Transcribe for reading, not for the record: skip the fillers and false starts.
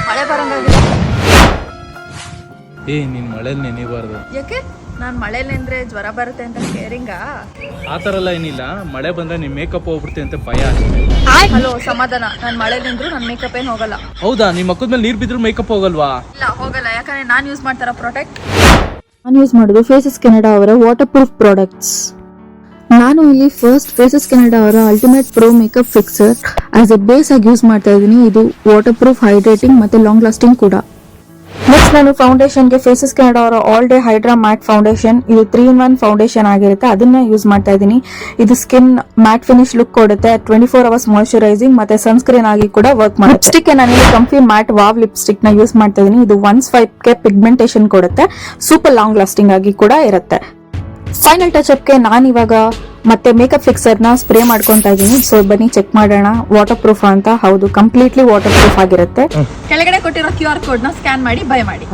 ಮಳೆ ಬರಂಗಾಗಿದೆ. ನೀನ್ ಮಳೆಯಲ್ಲಿ ನೆನಿಬಾರ್ದು. ಯಾಕೆ? ನಾನ್ ಮಳೆಲಿ ಅಂದ್ರೆ ಜ್ವರ ಬರುತ್ತೆ ಅಂತ ಕೇರಿಂಗಾ? ಆ ಥರ ಎಲ್ಲ ಏನಿಲ್ಲ, ಮಳೆ ಬಂದ್ರೆ ನಿಮ್ ಮೇಕಪ್ ಹೋಗ್ಬಿಡುತ್ತೆ ಅಂತ ಭಯ. ಹಲೋ, ಸಮಾಧಾನ. ನಾನ್ ಮಳೆಲಿ ನಿಂದ್ರು ನನ್ ಮೇಕಪ್ ಏನ್ ಹೋಗಲ್ಲ. ಹೌದಾ? ನಿಮ್ ಮಕ್ಕದ ಮೇಲೆ ನೀರ್ ಬಿದ್ರು ಮೇಕಪ್ ಹೋಗಲ್ವಾ? ಇಲ್ಲ, ಹೋಗಲ್ಲ. ಯಾಕಂದ್ರೆ ನಾನ್ ಯೂಸ್ ಮಾಡ್ತಾರ ಪ್ರಾಡಕ್ಟ್. ನಾನು ಯೂಸ್ ಮಾಡೋದು ಫೇಸಸ್ ಕೆನಡಾ ಅವರ ವಾಟರ್ ಪ್ರೂಫ್ ಪ್ರಾಡಕ್ಟ್ಸ್. ನಾನು ಇಲ್ಲಿ ಫಸ್ಟ್ ಫೇಸಸ್ ಕೆನಡಾ ಅವರ ultimate pro makeup fixer as A base ಆಗಿ ಯೂಸ್ ಮಾಡ್ತಾ ಇದ್ದೀನಿ. ಇದು ವಾಟರ್ ಪ್ರೂಫ್, ಹೈಡ್ರೇಟಿಂಗ್ ಮತ್ತೆ ಲಾಂಗ್ ಲಾಸ್ಟಿಂಗ್ ಕೂಡ. ನೆಕ್ಸ್ಟ್ ನಾನು ಫೌಂಡೇಶನ್ಗೆ ಫೇಸಸ್ ಕೆನಡಾ ಅವರ all day hydra mat foundation. ಇದು 3-in-1 ಫೌಂಡೇಶನ್ ಆಗಿರುತ್ತೆ, ಅದನ್ನ ಯೂಸ್ ಮಾಡ್ತಾ ಇದ್ದೀನಿ. ಇದು ಸ್ಕಿನ್ ಮ್ಯಾಟ್ ಫಿನಿಶ್ ಲುಕ್ ಕೊಡುತ್ತೆ. 24 hours ಮಾಯಿಶ್ಚರೈಸಿಂಗ್ ಮತ್ತೆ ಸನ್ಸ್ಕ್ರೀನ್ ಆಗಿ ಕೂಡ ವರ್ಕ್ ಮಾಡುತ್ತೆ. ಲಿಪ್ಸ್ಟಿಕ್ ನಾನು ಕಂಫಿ ಮ್ಯಾಟ್ ವಾವ್ ಲಿಪ್ಸ್ಟಿಕ್ ನ ಯೂಸ್ ಮಾಡ್ತಾ ಇದ್ದೀನಿ. ಇದು 1 swipe ಗೆ ಪಿಗ್ಮೆಂಟೇಶನ್ ಕೊಡುತ್ತೆ, ಸೂಪರ್ ಲಾಂಗ್ ಲಾಸ್ಟಿಂಗ್ ಆಗಿ ಕೂಡ ಇರುತ್ತೆ. ಫೈನಲ್ ಟಚ್ ಅಪ್ ಗೆ ನಾನು ಇವಾಗ ಮತ್ತೆ ಮೇಕಪ್ ಫಿಕ್ಸರ್ ನ ಸ್ಪ್ರೇ ಮಾಡ್ಕೊಂತಾ ಇದ್ದೀನಿ. ಸೊ ಬನ್ನಿ ಚೆಕ್ ಮಾಡೋಣ ವಾಟರ್ ಪ್ರೂಫ್ ಅಂತ. ಹೌದು, ಕಂಪ್ಲೀಟ್ಲಿ ವಾಟರ್ ಪ್ರೂಫ್ ಆಗಿರುತ್ತೆ. ಕೆಳಗಡೆ ಕೊಟ್ಟಿರೋ QR ಕೋಡ್ ನ ಸ್ಕ್ಯಾನ್ ಮಾಡಿ ಬೈ ಮಾಡಿ.